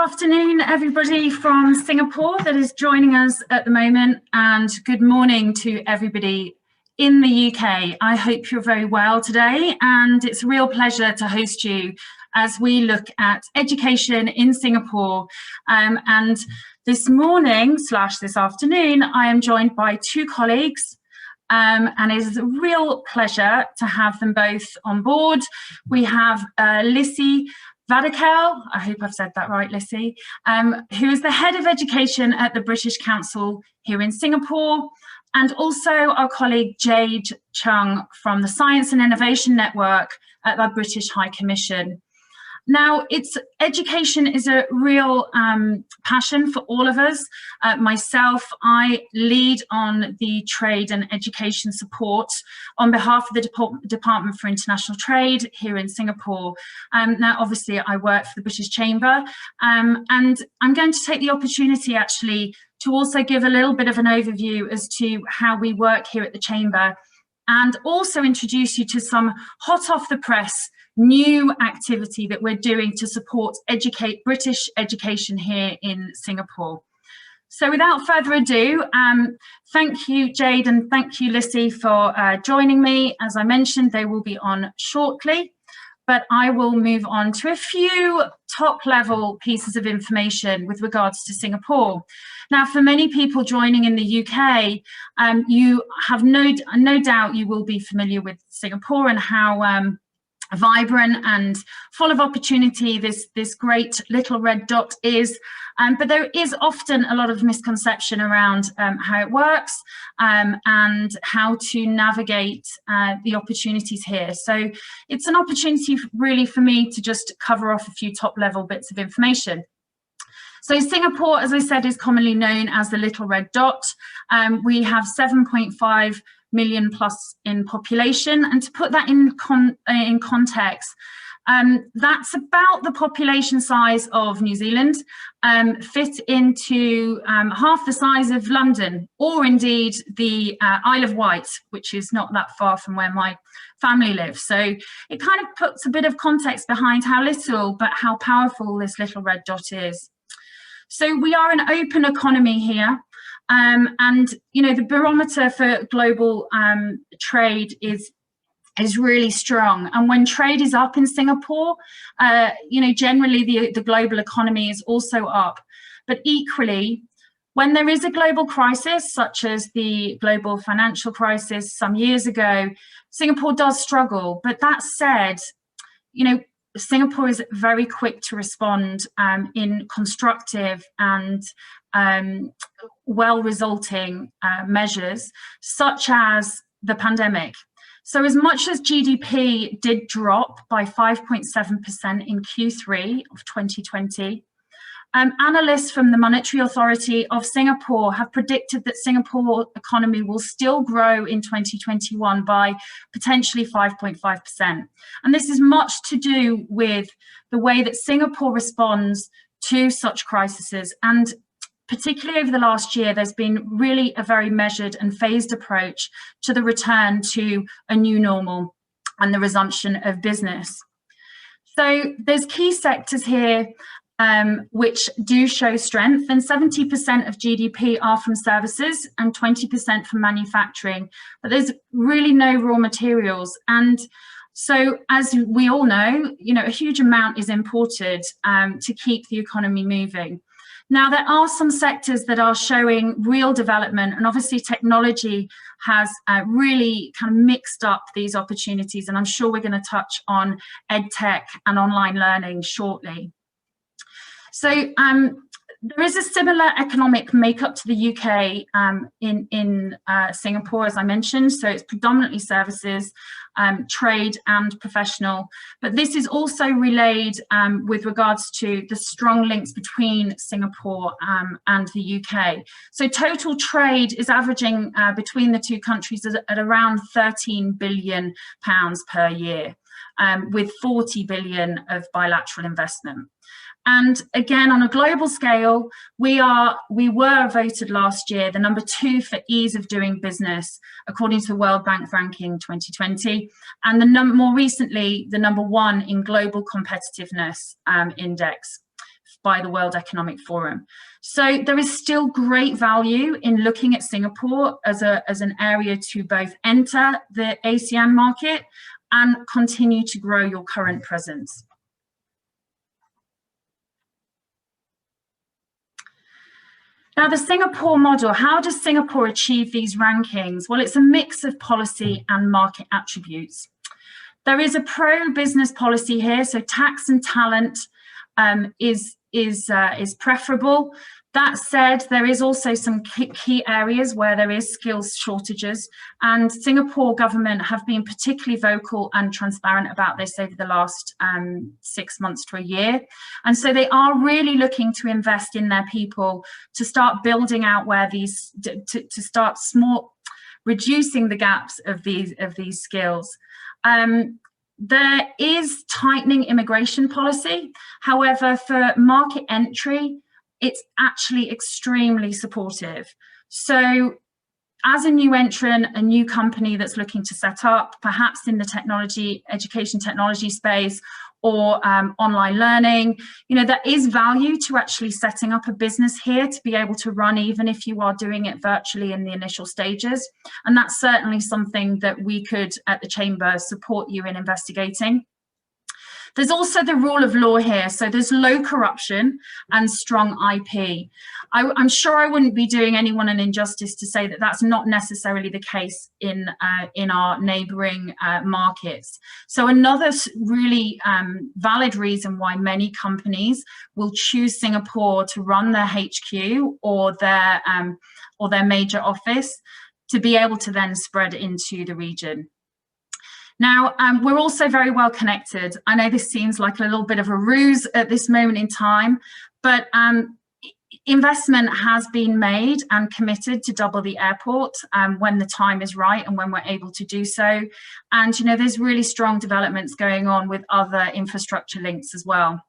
afternoon, everybody from Singapore that is joining us at the moment, and good morning to everybody in the UK. I hope you're very well today, and it's a real pleasure to host you as we look at education in Singapore. And this morning / this afternoon, I am joined by two colleagues, and it is a real pleasure to have them both on board. We have Lissy Vadakel, I hope I've said that right, Lissy, who is the Head of Education at the British Council here in Singapore, and also our colleague Jade Chung from the Science and Innovation Network at the British High Commission. Now, education is a real passion for all of us. Myself, I lead on the trade and education support on behalf of the Department for International Trade here in Singapore. Now, obviously, I work for the British Chamber, and I'm going to take the opportunity actually to also give a little bit of an overview as to how we work here at the Chamber, and also introduce you to some hot off the press new activity that we're doing to support British education here in Singapore. So without further ado, thank you, Jade, and thank you, Lissy, for joining me. As I mentioned, they will be on shortly, but I will move on to a few top-level pieces of information with regards to Singapore. Now, for many people joining in the UK, you have no doubt you will be familiar with Singapore and how vibrant and full of opportunity this great little red dot is, but there is often a lot of misconception around how it works and how to navigate the opportunities here. So it's an opportunity really for me to just cover off a few top level bits of information. So Singapore, as I said, is commonly known as the little red dot. We have 7.5 million plus in population, and to put that in context, that's about the population size of New Zealand, fit into half the size of London, or indeed the Isle of Wight, which is not that far from where my family lives. So it kind of puts a bit of context behind how little but how powerful this little red dot is. So we are an open economy here. And you know, the barometer for global trade is really strong, and when trade is up in Singapore, you know, generally the global economy is also up. But equally, when there is a global crisis such as the global financial crisis some years ago, Singapore does struggle. But that said, you know, Singapore is very quick to respond in constructive and well-resulting measures, such as the pandemic. So as much as GDP did drop by 5.7% in Q3 of 2020, analysts from the Monetary Authority of Singapore have predicted that Singapore economy will still grow in 2021 by potentially 5.5%. And this is much to do with the way that Singapore responds to such crises. And particularly over the last year, there's been really a very measured and phased approach to the return to a new normal and the resumption of business. So there's key sectors here which do show strength, and 70% of GDP are from services and 20% from manufacturing, but there's really no raw materials. And so, as we all know, you know, a huge amount is imported to keep the economy moving. Now, there are some sectors that are showing real development, and obviously technology has really kind of mixed up these opportunities, and I'm sure we're going to touch on EdTech and online learning shortly. So there is a similar economic makeup to the UK in Singapore, as I mentioned. So it's predominantly services, trade and professional. But this is also relayed with regards to the strong links between Singapore and the UK. So total trade is averaging between the two countries at around £13 billion per year, with 40 billion of bilateral investment. And again, on a global scale, we were voted last year the #2 for ease of doing business, according to the World Bank ranking 2020, and more recently, the #1 in global competitiveness index. by the World Economic Forum. So there is still great value in looking at Singapore as an area to both enter the ASEAN market and continue to grow your current presence. Now, the Singapore model, how does Singapore achieve these rankings? Well, it's a mix of policy and market attributes. There is a pro-business policy here, so tax and talent is preferable. That said, there is also some key areas where there is skills shortages, and Singapore government have been particularly vocal and transparent about this over the last 6 months to a year. And so they are really looking to invest in their people to start building out where these, to start reducing the gaps of these skills. There is tightening immigration policy. However, for market entry, it's actually extremely supportive. So as a new entrant, a new company that's looking to set up, perhaps in the education technology space, or online learning, there is value to actually setting up a business here to be able to run, even if you are doing it virtually in the initial stages. And that's certainly something that we could, at the Chamber, support you in investigating. There's also the rule of law here. So there's low corruption and strong IP. I'm sure I wouldn't be doing anyone an injustice to say that that's not necessarily the case in our neighbouring markets. So another really valid reason why many companies will choose Singapore to run their HQ or their major office, to be able to then spread into the region. Now, we're also very well connected. I know this seems like a little bit of a ruse at this moment in time, but investment has been made and committed to double the airport when the time is right and when we're able to do so. And, there's really strong developments going on with other infrastructure links as well.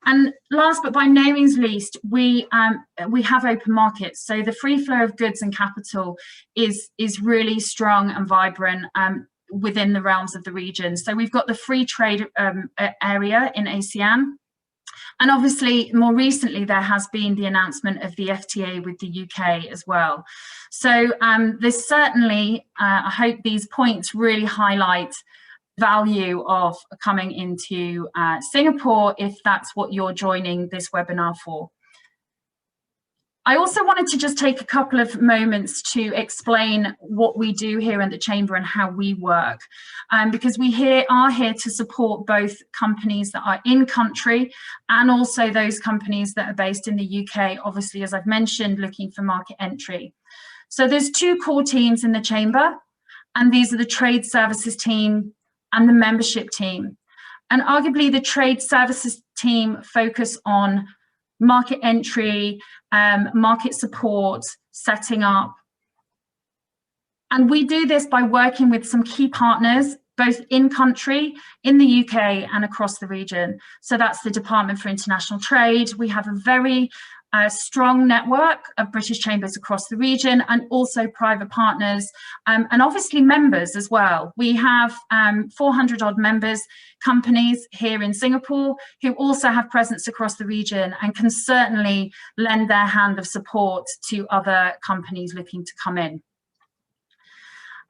And last but by no means least, we have open markets. So the free flow of goods and capital is really strong and vibrant within the realms of the region. So we've got the free trade area in ASEAN. And obviously, more recently, there has been the announcement of the FTA with the UK as well. So there's certainly, I hope these points really highlight value of coming into Singapore, if that's what you're joining this webinar for. I also wanted to just take a couple of moments to explain what we do here in the Chamber and how we work, because we are here to support both companies that are in country and also those companies that are based in the UK, obviously, as I've mentioned, looking for market entry. So there's two core teams in the Chamber, and these are the trade services team and the membership team. And arguably the trade services team focus on market entry, market support, setting up. And we do this by working with some key partners, both in country, in the UK and across the region. So that's the Department for International Trade. We have a very strong network of British chambers across the region, and also private partners, and obviously members as well. We have 400 odd members, companies here in Singapore, who also have presence across the region and can certainly lend their hand of support to other companies looking to come in.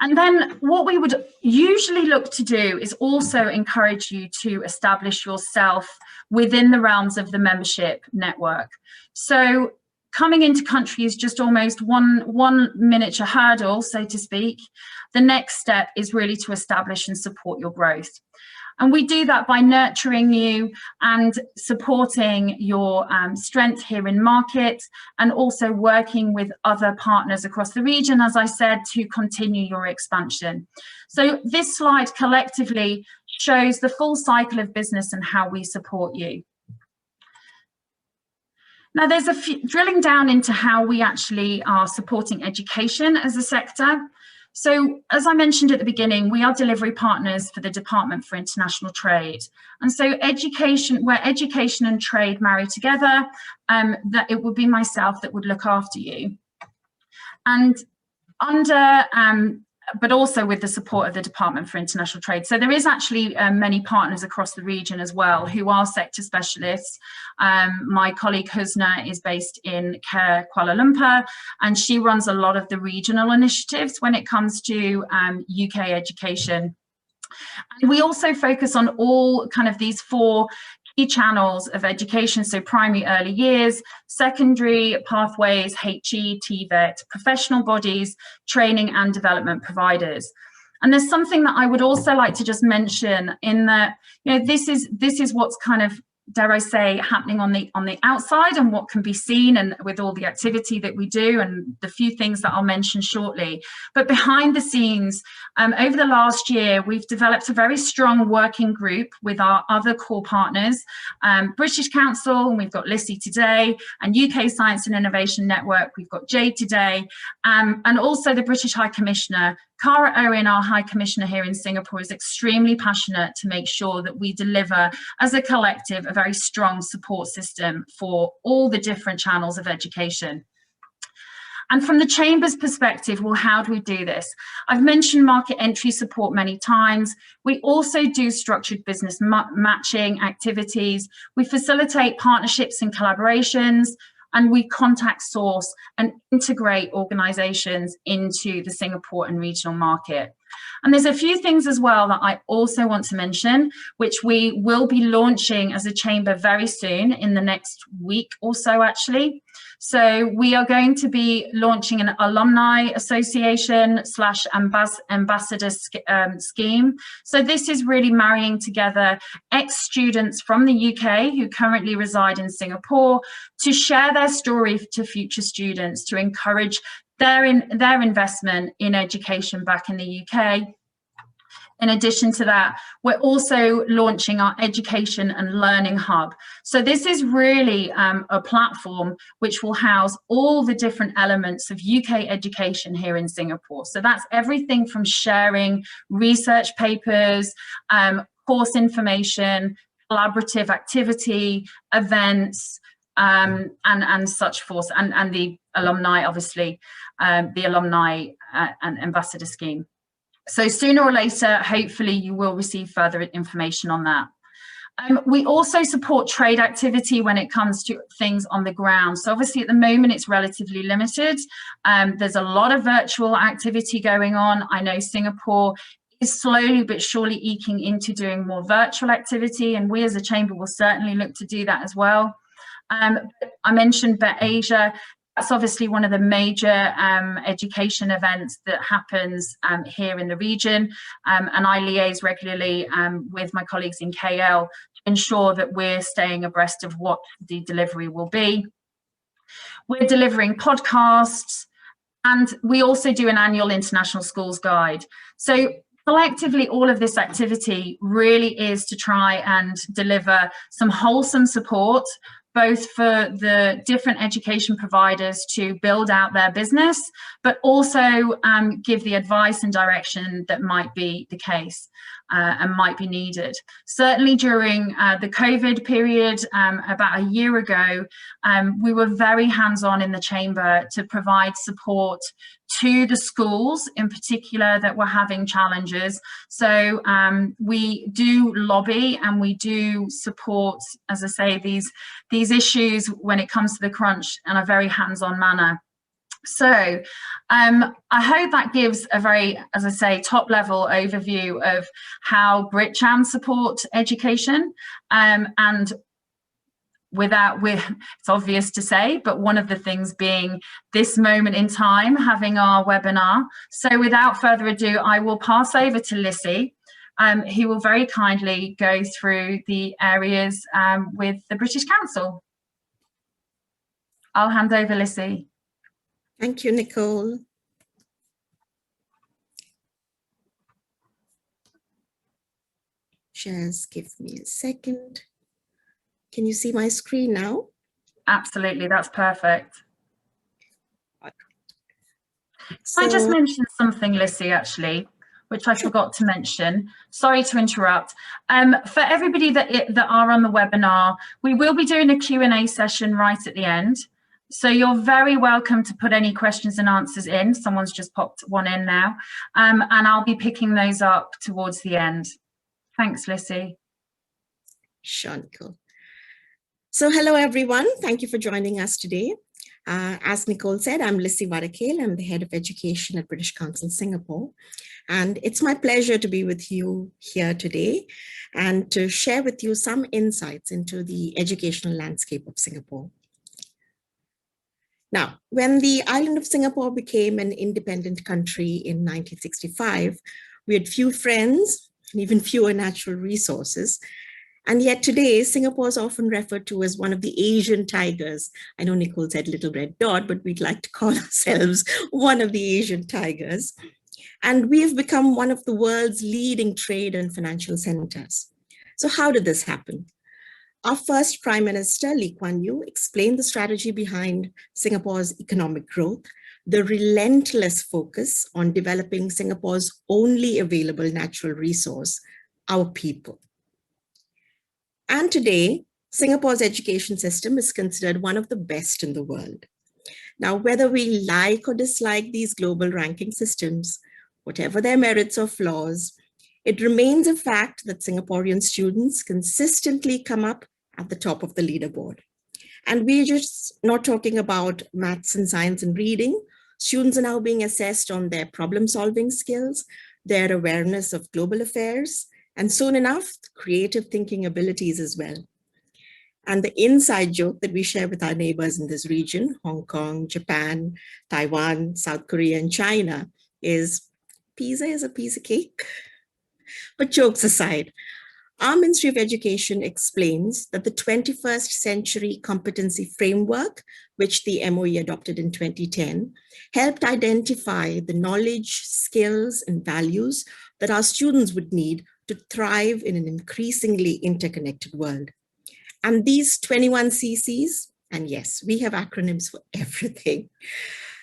And then what we would usually look to do is also encourage you to establish yourself within the realms of the membership network. So coming into country is just almost one miniature hurdle, so to speak. The next step is really to establish and support your growth. And we do that by nurturing you and supporting your strength here in market, and also working with other partners across the region, as I said, to continue your expansion. So this slide collectively shows the full cycle of business and how we support you. Now, there's a few, drilling down into how we actually are supporting education as a sector. So, as I mentioned at the beginning, we are delivery partners for the Department for International Trade. And so education, where education and trade marry together, that it would be myself that would look after you. And under but also with the support of the Department for International Trade. So there is actually many partners across the region as well who are sector specialists. My colleague Husna is based in Kuala Lumpur, and she runs a lot of the regional initiatives when it comes to UK education. And we also focus on all kind of these 4 key channels of education, so primary early years, secondary pathways, HE, TVET, professional bodies, training and development providers. And there's something that I would also like to just mention in that, you know, this is what's kind of, dare I say, happening on the outside and what can be seen, and with all the activity that we do and the few things that I'll mention shortly. But behind the scenes, over the last year, we've developed a very strong working group with our other core partners, British Council, and we've got Lissy today, and UK Science and Innovation Network, we've got Jade today, and also the British High Commissioner. Cara Owen, our High Commissioner here in Singapore, is extremely passionate to make sure that we deliver, as a collective, a very strong support system for all the different channels of education. And from the Chamber's perspective, well, how do we do this? I've mentioned market entry support many times. We also do structured business matching activities. We facilitate partnerships and collaborations, and we contact, source and integrate organisations into the Singapore and regional market. And there's a few things as well that I also want to mention, which we will be launching as a chamber very soon, in the next week or so actually. So we are going to be launching an alumni association / ambassador scheme. So this is really marrying together ex-students from the UK who currently reside in Singapore to share their story to future students, to encourage their investment in education back in the UK. In addition to that, we're also launching our education and learning hub. So this is really a platform which will house all the different elements of UK education here in Singapore. So that's everything from sharing research papers, course information, collaborative activity, events, and such forth, and the alumni, obviously, the alumni and ambassador scheme. So sooner or later, hopefully you will receive further information on that. We also support trade activity when it comes to things on the ground. So obviously at the moment it's relatively limited. There's a lot of virtual activity going on. I know Singapore is slowly but surely eking into doing more virtual activity, and we as a chamber will certainly look to do that as well. I mentioned BetAsia. That's obviously one of the major education events that happens here in the region, and I liaise regularly with my colleagues in KL to ensure that we're staying abreast of what the delivery will be. We're delivering podcasts, and we also do an annual International Schools Guide. So collectively, all of this activity really is to try and deliver some wholesome support, both for the different education providers to build out their business, but also give the advice and direction that might be the case and might be needed. Certainly during the COVID period, about a year ago, we were very hands-on in the chamber to provide support to the schools in particular that were having challenges. So we do lobby and we do support, as I say, these issues when it comes to the crunch in a very hands-on manner. So I hope that gives a very, as I say, top-level overview of how BritCham support education, and it's obvious to say, but one of the things being this moment in time, having our webinar. So without further ado, I will pass over to Lissy, who will very kindly go through the areas with the British Council. I'll hand over, Lissy. Thank you, Nicole. Just give me a second. Can you see my screen now? Absolutely, that's perfect. So, I just mentioned something, Lissy, actually, which I forgot to mention. Sorry to interrupt. For everybody that are on the webinar, we will be doing a Q&A session right at the end. So you're very welcome to put any questions and answers in. Someone's just popped one in now, and I'll be picking those up towards the end. Thanks, Lissy. Sure, Nicole. So hello, everyone. Thank you for joining us today. As Nicole said, I'm Lissy Varakale. I'm the Head of Education at British Council Singapore. And it's my pleasure to be with you here today and to share with you some insights into the educational landscape of Singapore. Now, when the island of Singapore became an independent country in 1965, we had few friends and even fewer natural resources. And yet today, Singapore is often referred to as one of the Asian tigers. I know Nicole said little red dot, but we'd like to call ourselves one of the Asian tigers. And we have become one of the world's leading trade and financial centers. So how did this happen? Our first Prime Minister, Lee Kuan Yew, explained the strategy behind Singapore's economic growth, the relentless focus on developing Singapore's only available natural resource, our people. And today, Singapore's education system is considered one of the best in the world. Now, whether we like or dislike these global ranking systems, whatever their merits or flaws, it remains a fact that Singaporean students consistently come up at the top of the leaderboard. And we're just not talking about maths and science and reading. Students are now being assessed on their problem-solving skills, their awareness of global affairs, and soon enough, creative thinking abilities as well. And the inside joke that we share with our neighbors in this region, Hong Kong, Japan, Taiwan, South Korea, and China, is pizza is a piece of cake. But jokes aside, our Ministry of Education explains that the 21st Century Competency Framework, which the MOE adopted in 2010, helped identify the knowledge, skills, and values that our students would need to thrive in an increasingly interconnected world. And these 21 CCs, and yes, we have acronyms for everything.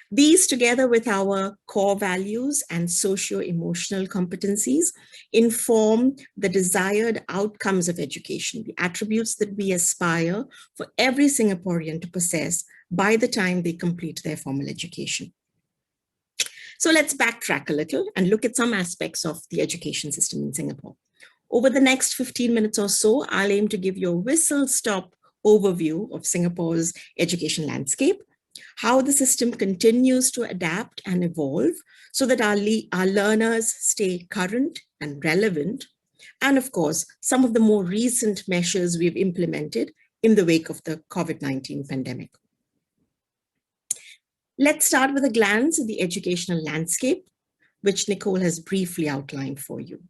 These, together with our core values and socio-emotional competencies, inform the desired outcomes of education, the attributes that we aspire for every Singaporean to possess by the time they complete their formal education. So let's backtrack a little and look at some aspects of the education system in Singapore. Over the next 15 minutes or so, I'll aim to give you a whistle-stop overview of Singapore's education landscape, how the system continues to adapt and evolve so that our learners stay current and relevant, and of course, some of the more recent measures we've implemented in the wake of the COVID-19 pandemic. Let's start with a glance at the educational landscape, which Nicole has briefly outlined for you.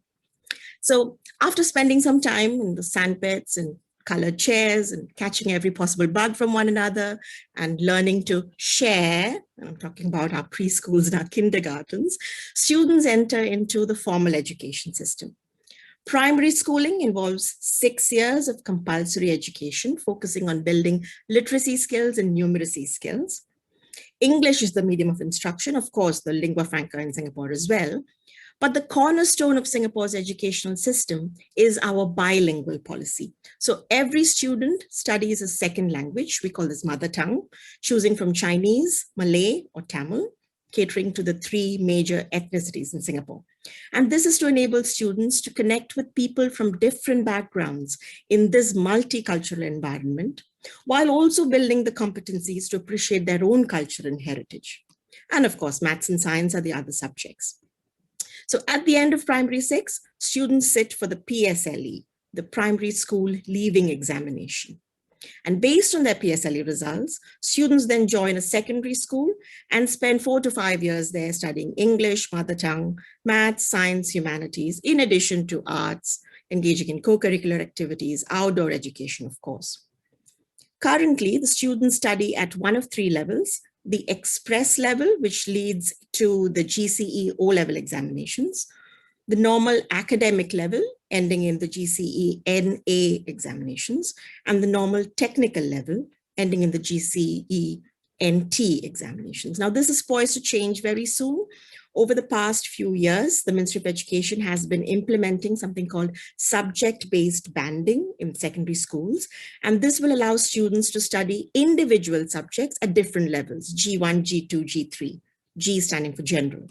So after spending some time in the sandpits and colored chairs and catching every possible bug from one another and learning to share, and I'm talking about our preschools and our kindergartens, students enter into the formal education system. Primary schooling involves 6 years of compulsory education, focusing on building literacy skills and numeracy skills. English is the medium of instruction, of course, the lingua franca in Singapore as well. But the cornerstone of Singapore's educational system is our bilingual policy. So every student studies a second language, we call this mother tongue, choosing from Chinese, Malay, or Tamil, catering to the 3 major ethnicities in Singapore. And this is to enable students to connect with people from different backgrounds in this multicultural environment, while also building the competencies to appreciate their own culture and heritage. And of course, maths and science are the other subjects. So at the end of primary 6, students sit for the PSLE, the primary school leaving examination. And based on their PSLE results, students then join a secondary school and spend 4 to 5 years there studying English, mother tongue, maths, science, humanities, in addition to arts, engaging in co-curricular activities, outdoor education, of course. Currently, the students study at one of 3 levels: the express level, which leads to the GCE O-level examinations, the normal academic level, ending in the GCE NA examinations, and the normal technical level, ending in the GCE NT examinations. Now, this is poised to change very soon. Over the past few years, the Ministry of Education has been implementing something called subject-based banding in secondary schools. And this will allow students to study individual subjects at different levels, G1, G2, G3, G standing for general.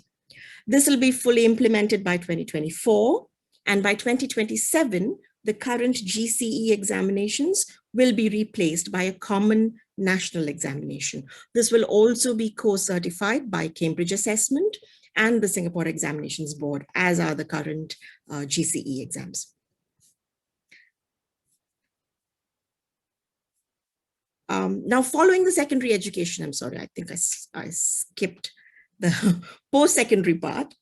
This will be fully implemented by 2024. And by 2027, the current GCE examinations will be replaced by a common national examination. This will also be co-certified by Cambridge Assessment and the Singapore Examinations Board, as are the current GCE exams. Now, following the secondary education, I'm sorry, I think I skipped the post-secondary part.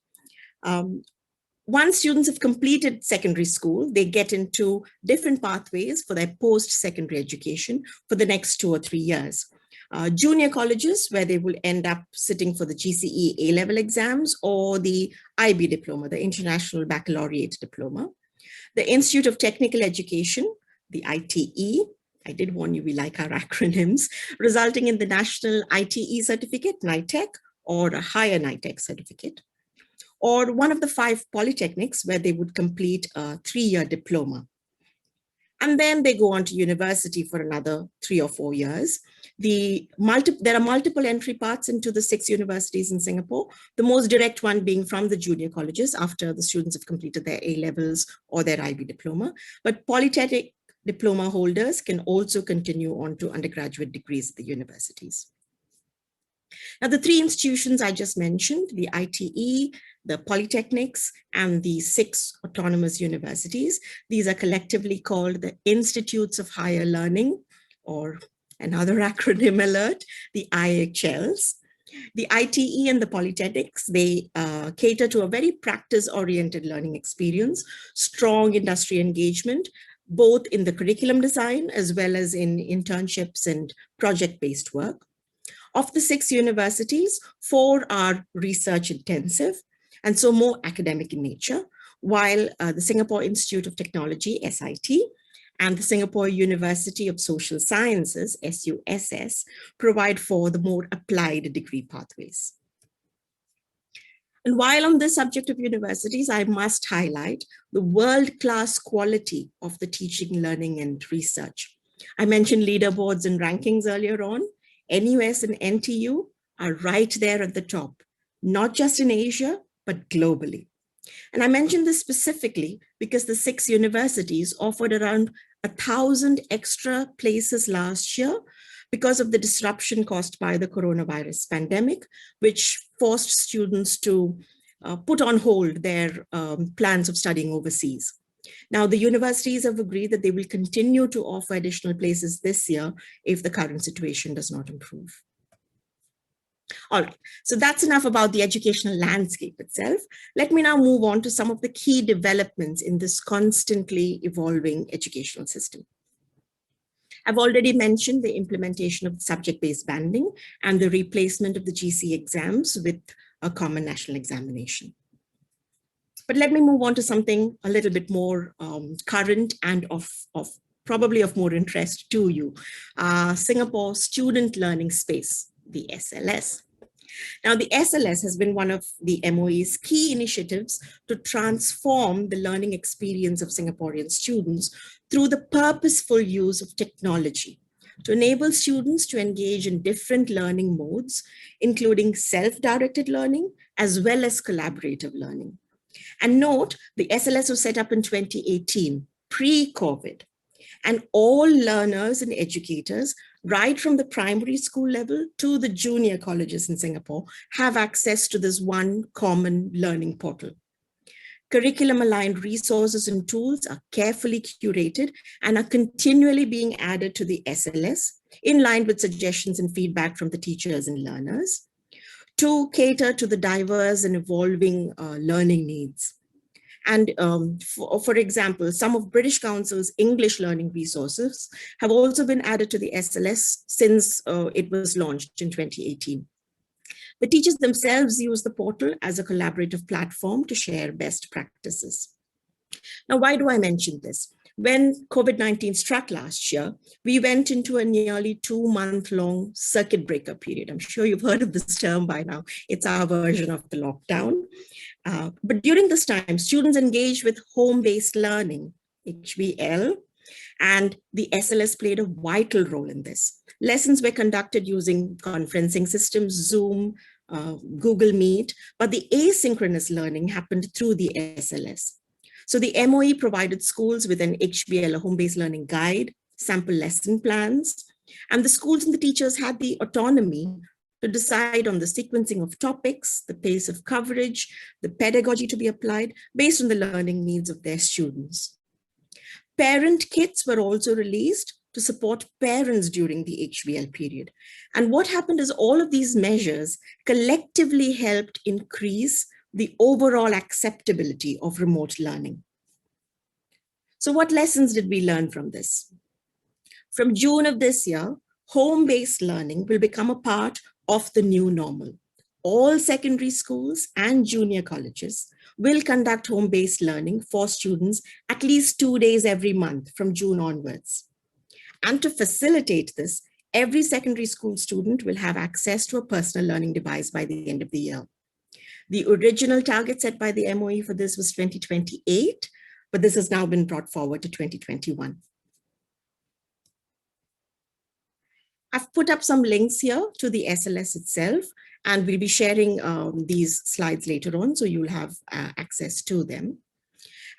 Once students have completed secondary school, they get into different pathways for their post-secondary education for the next 2 or 3 years. Junior colleges, where they will end up sitting for the GCE A-level exams or the IB diploma, the International Baccalaureate Diploma. The Institute of Technical Education, the ITE, I did warn you, we like our acronyms, resulting in the National ITE Certificate, NITEC, or a higher NITEC certificate. Or one of the 5 polytechnics where they would complete a 3-year diploma. And then they go on to university for another 3 or 4 years. There are multiple entry paths into the 6 universities in Singapore, the most direct one being from the junior colleges after the students have completed their A-levels or their IB diploma. But polytechnic diploma holders can also continue on to undergraduate degrees at the universities. Now, the 3 institutions I just mentioned, the ITE, the polytechnics, and the 6 autonomous universities, these are collectively called the Institutes of Higher Learning, or another acronym alert, the IHLs. The ITE and the polytechnics, they cater to a very practice-oriented learning experience, strong industry engagement, both in the curriculum design as well as in internships and project-based work. Of the 6 universities, 4 are research intensive and so more academic in nature, while the Singapore Institute of Technology, SIT, and the Singapore University of Social Sciences, SUSS, provide for the more applied degree pathways. And while on the subject of universities, I must highlight the world-class quality of the teaching, learning, and research. I mentioned leaderboards and rankings earlier on. NUS and NTU are right there at the top, not just in Asia, but globally. And I mentioned this specifically because the 6 universities offered around 1,000 extra places last year because of the disruption caused by the coronavirus pandemic, which forced students to put on hold their plans of studying overseas. Now, the universities have agreed that they will continue to offer additional places this year if the current situation does not improve. All right, so that's enough about the educational landscape itself. Let me now move on to some of the key developments in this constantly evolving educational system. I've already mentioned the implementation of subject-based banding and the replacement of the GC exams with a common national examination. But let me move on to something a little bit more current and probably of more interest to you. Singapore Student Learning Space, the SLS. Now, the SLS has been one of the MOE's key initiatives to transform the learning experience of Singaporean students through the purposeful use of technology to enable students to engage in different learning modes, including self-directed learning as well as collaborative learning. And note, the SLS was set up in 2018, pre-COVID, and all learners and educators, right from the primary school level to the junior colleges in Singapore, have access to this one common learning portal. Curriculum-aligned resources and tools are carefully curated and are continually being added to the SLS in line with suggestions and feedback from the teachers and learners to cater to the diverse and evolving learning needs. And for example, some of British Council's English learning resources have also been added to the SLS since it was launched in 2018. The teachers themselves use the portal as a collaborative platform to share best practices. Now, why do I mention this? When COVID-19 struck last year, we went into a nearly 2-month-long circuit breaker period. I'm sure you've heard of this term by now. It's our version of the lockdown. But during this time, students engaged with home-based learning, HBL, and the SLS played a vital role in this. Lessons were conducted using conferencing systems, Zoom, Google Meet, but the asynchronous learning happened through the SLS. So the MOE provided schools with an HBL, a home-based learning guide, sample lesson plans, and the schools and the teachers had the autonomy to decide on the sequencing of topics, the pace of coverage, the pedagogy to be applied based on the learning needs of their students. Parent kits were also released to support parents during the HBL period. And what happened is all of these measures collectively helped increase the overall acceptability of remote learning. So what lessons did we learn from this? From June of this year, home-based learning will become a part of the new normal. All secondary schools and junior colleges will conduct home-based learning for students at least 2 days every month from June onwards. And to facilitate this, every secondary school student will have access to a personal learning device by the end of the year. The original target set by the MOE for this was 2028, but this has now been brought forward to 2021. I've put up some links here to the SLS itself, and we'll be sharing these slides later on, so you'll have access to them.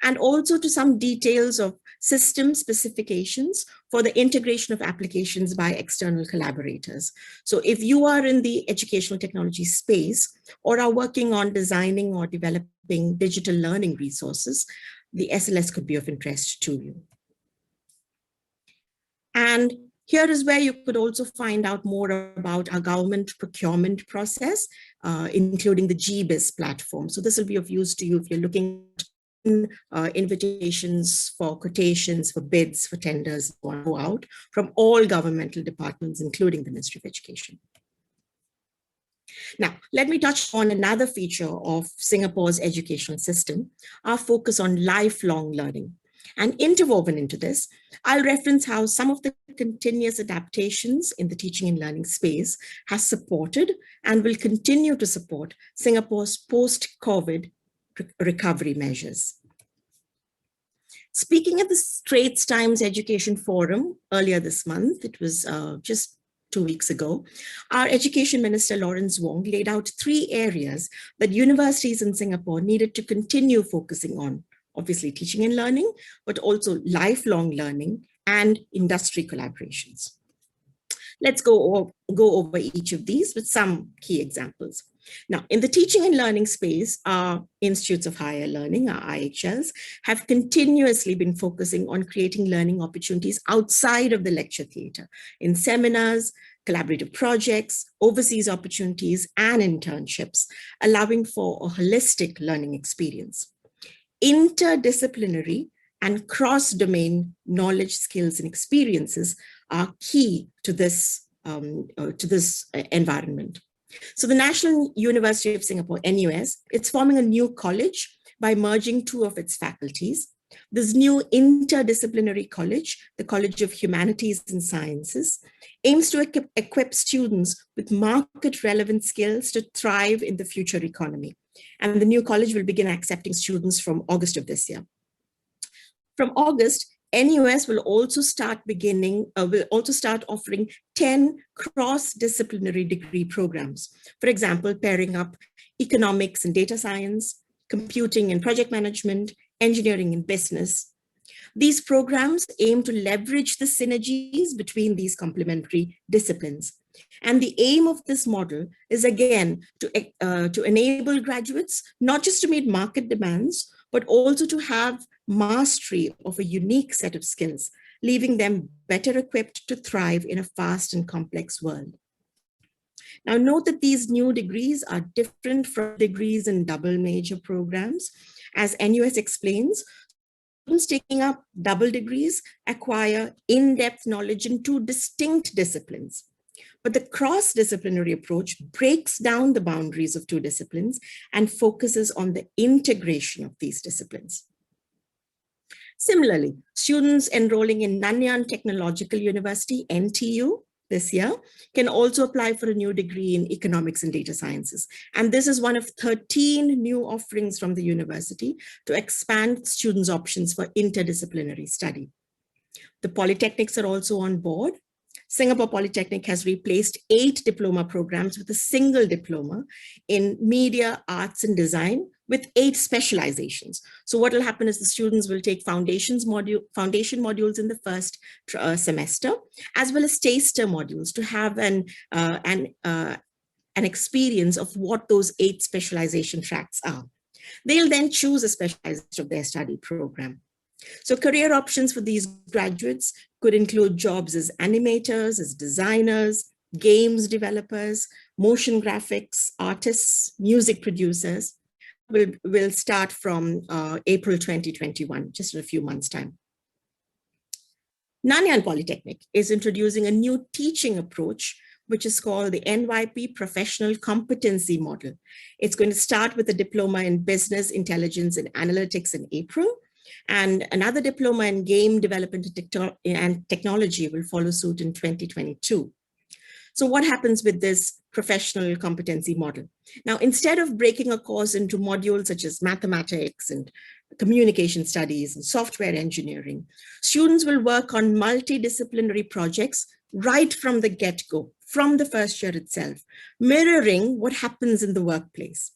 And also to some details of system specifications for the integration of applications by external collaborators. So if you are in the educational technology space or are working on designing or developing digital learning resources, the SLS could be of interest to you. And here is where you could also find out more about our government procurement process, including the GBIS platform. So this will be of use to you if you're looking at invitations for quotations, for bids, for tenders go out from all governmental departments, including the Ministry of Education. Now, let me touch on another feature of Singapore's educational system, our focus on lifelong learning. And interwoven into this, I'll reference how some of the continuous adaptations in the teaching and learning space has supported and will continue to support Singapore's post-COVID recovery measures. Speaking at the Straits Times Education Forum earlier this month, it was just 2 weeks ago, our Education Minister Lawrence Wong laid out 3 areas that universities in Singapore needed to continue focusing on. Obviously teaching and learning, but also lifelong learning and industry collaborations. Let's go over each of these with some key examples. Now, in the teaching and learning space, our Institutes of Higher Learning, our IHLs, have continuously been focusing on creating learning opportunities outside of the lecture theatre, in seminars, collaborative projects, overseas opportunities, and internships, allowing for a holistic learning experience. Interdisciplinary and cross-domain knowledge, skills, and experiences are key to this environment. So the National University of Singapore, NUS, it's forming a new college by merging 2 of its faculties. This new interdisciplinary college, the College of Humanities and Sciences, aims to equip students with market-relevant skills to thrive in the future economy. And the new college will begin accepting students from August of this year. From August, NUS will also start offering 10 cross-disciplinary degree programs. For example, pairing up economics and data science, computing and project management, engineering and business. These programs aim to leverage the synergies between these complementary disciplines. And the aim of this model is, again, to enable graduates not just to meet market demands, but also to have mastery of a unique set of skills, leaving them better equipped to thrive in a fast and complex world. Now, note that these new degrees are different from degrees in double major programs. As NUS explains, students taking up double degrees acquire in-depth knowledge in 2 distinct disciplines. But the cross-disciplinary approach breaks down the boundaries of 2 disciplines and focuses on the integration of these disciplines. Similarly, students enrolling in Nanyang Technological University, NTU, this year, can also apply for a new degree in economics and data sciences. And this is one of 13 new offerings from the university to expand students' options for interdisciplinary study. The polytechnics are also on board. Singapore Polytechnic has replaced 8 diploma programs with a single diploma in media, arts, and design with 8 specializations. So what will happen is the students will take foundation modules in the first semester, as well as taster modules to have an experience of what those 8 specialization tracks are. They'll then choose a specialization of their study program. So career options for these graduates could include jobs as animators, as designers, games developers, motion graphics, artists, music producers. Will start from April 2021, just in a few months' time. Nanyang Polytechnic is introducing a new teaching approach, which is called the NYP Professional Competency Model. It's going to start with a diploma in Business Intelligence and Analytics in April, and another diploma in Game Development and Technology will follow suit in 2022. So what happens with this professional competency model? Now, instead of breaking a course into modules such as mathematics and communication studies and software engineering, students will work on multidisciplinary projects right from the get-go, from the first year itself, mirroring what happens in the workplace.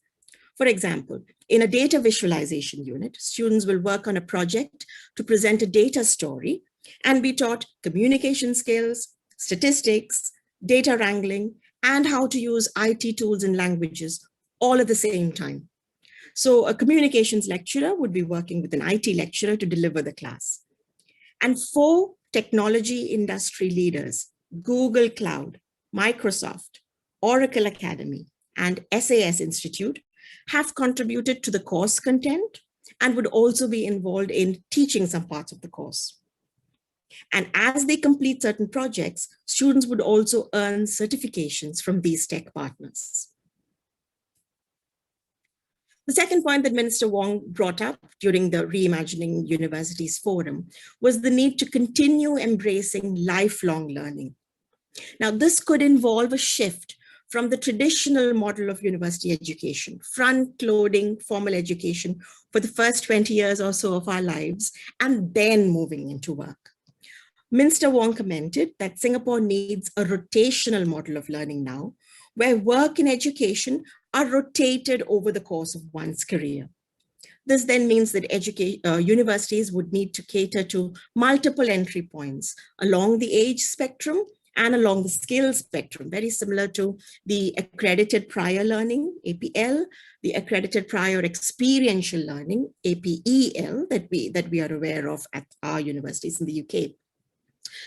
For example, in a data visualization unit, students will work on a project to present a data story and be taught communication skills, statistics, data wrangling, and how to use IT tools and languages all at the same time. So a communications lecturer would be working with an IT lecturer to deliver the class. And 4 technology industry leaders, Google Cloud, Microsoft, Oracle Academy, and SAS Institute, have contributed to the course content and would also be involved in teaching some parts of the course. And as they complete certain projects, students would also earn certifications from these tech partners. The second point that Minister Wong brought up during the Reimagining Universities Forum was the need to continue embracing lifelong learning. Now, this could involve a shift from the traditional model of university education, front-loading formal education for the first 20 years or so of our lives, and then moving into work. Minister Wong commented that Singapore needs a rotational model of learning now, where work and education are rotated over the course of one's career. This then means that universities would need to cater to multiple entry points along the age spectrum and along the skills spectrum, very similar to the accredited prior learning, APL, the accredited prior experiential learning, APEL, that we are aware of at our universities in the UK.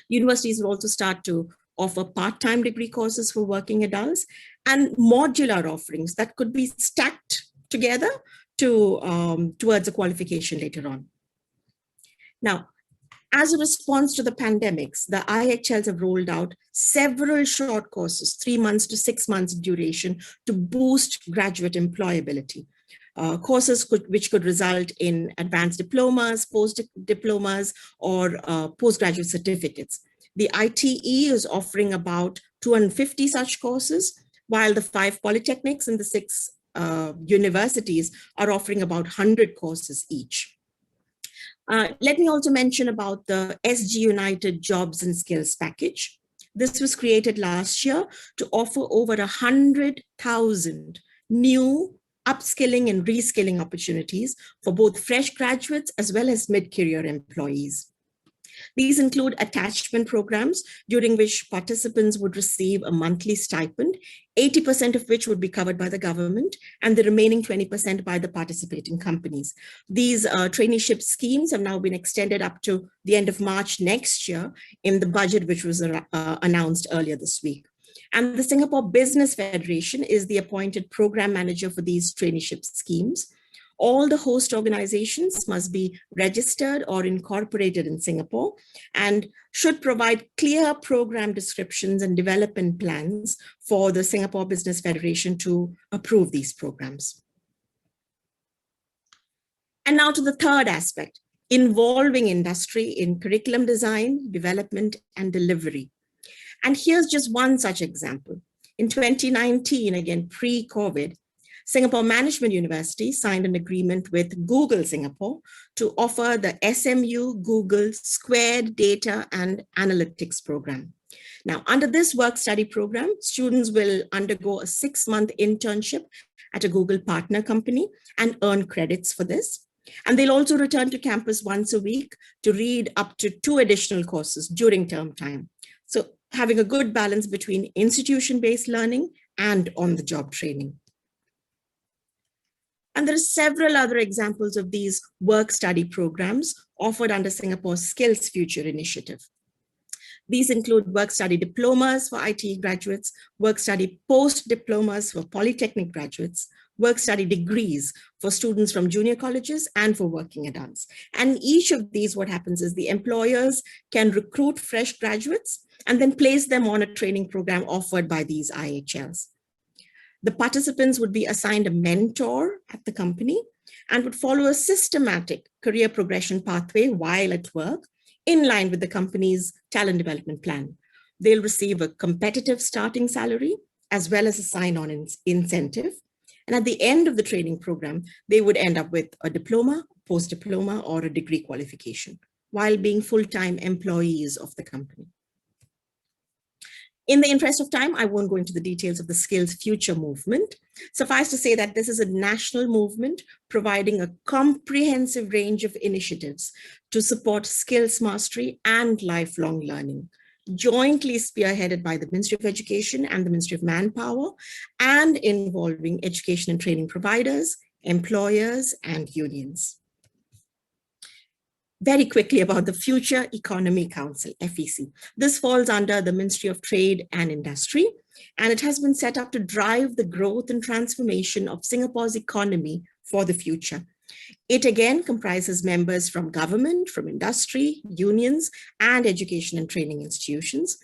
Universities will also start to offer part-time degree courses for working adults and modular offerings that could be stacked together towards a qualification later on. Now, as a response to the pandemics, the IHLs have rolled out several short courses, 3 months to 6 months duration, to boost graduate employability. Courses which could result in advanced diplomas, post-diplomas, or postgraduate certificates. The ITE is offering about 250 such courses, while the 5 polytechnics and the 6 universities are offering about 100 courses each. Let me also mention about the SG United Jobs and Skills Package. This was created last year to offer over 100,000 new upskilling and reskilling opportunities for both fresh graduates as well as mid-career employees. These include attachment programs during which participants would receive a monthly stipend, 80% of which would be covered by the government and the remaining 20% by the participating companies. These traineeship schemes have now been extended up to the end of March next year in the budget which was announced earlier this week. And the Singapore Business Federation is the appointed program manager for these traineeship schemes. All the host organizations must be registered or incorporated in Singapore and should provide clear program descriptions and development plans for the Singapore Business Federation to approve these programs. And now to the third aspect, involving industry in curriculum design, development, and delivery. And here's just one such example. In 2019, again, pre-COVID, Singapore Management University signed an agreement with Google Singapore to offer the SMU Google Squared Data and Analytics program. Now, under this work-study program, students will undergo a 6-month internship at a Google partner company and earn credits for this. And they'll also return to campus once a week to read up to 2 additional courses during term time. So having a good balance between institution-based learning and on-the-job training. And there are several other examples of these work-study programs offered under Singapore's Skills Future initiative. These include work-study diplomas for IT graduates, work-study post-diplomas for polytechnic graduates, work-study degrees for students from junior colleges and for working adults. And each of these, what happens is the employers can recruit fresh graduates and then place them on a training program offered by these IHLs. The participants would be assigned a mentor at the company and would follow a systematic career progression pathway while at work, in line with the company's talent development plan. They'll receive a competitive starting salary as well as a sign-on incentive. And at the end of the training program, they would end up with a diploma, post-diploma, or a degree qualification while being full-time employees of the company. In the interest of time, I won't go into the details of the Skills Future movement. Suffice to say that this is a national movement providing a comprehensive range of initiatives to support skills mastery and lifelong learning, jointly spearheaded by the Ministry of Education and the Ministry of Manpower, and involving education and training providers, employers, and unions. Very quickly about the Future Economy Council, FEC. This falls under the Ministry of Trade and Industry, and it has been set up to drive the growth and transformation of Singapore's economy for the future. It again comprises members from government, from industry, unions, and education and training institutions.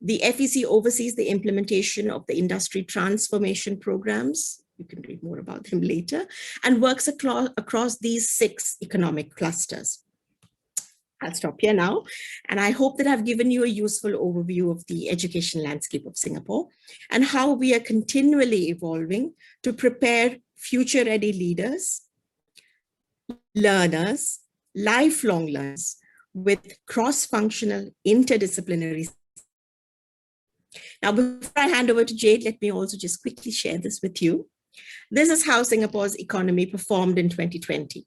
The FEC oversees the implementation of the industry transformation programs. You can read more about them later, and works across these 6 economic clusters. I'll stop here now, and I hope that I've given you a useful overview of the education landscape of Singapore and how we are continually evolving to prepare future-ready leaders, learners, lifelong learners with cross-functional, interdisciplinary. Now, before I hand over to Jade, let me also just quickly share this with you. This is how Singapore's economy performed in 2020.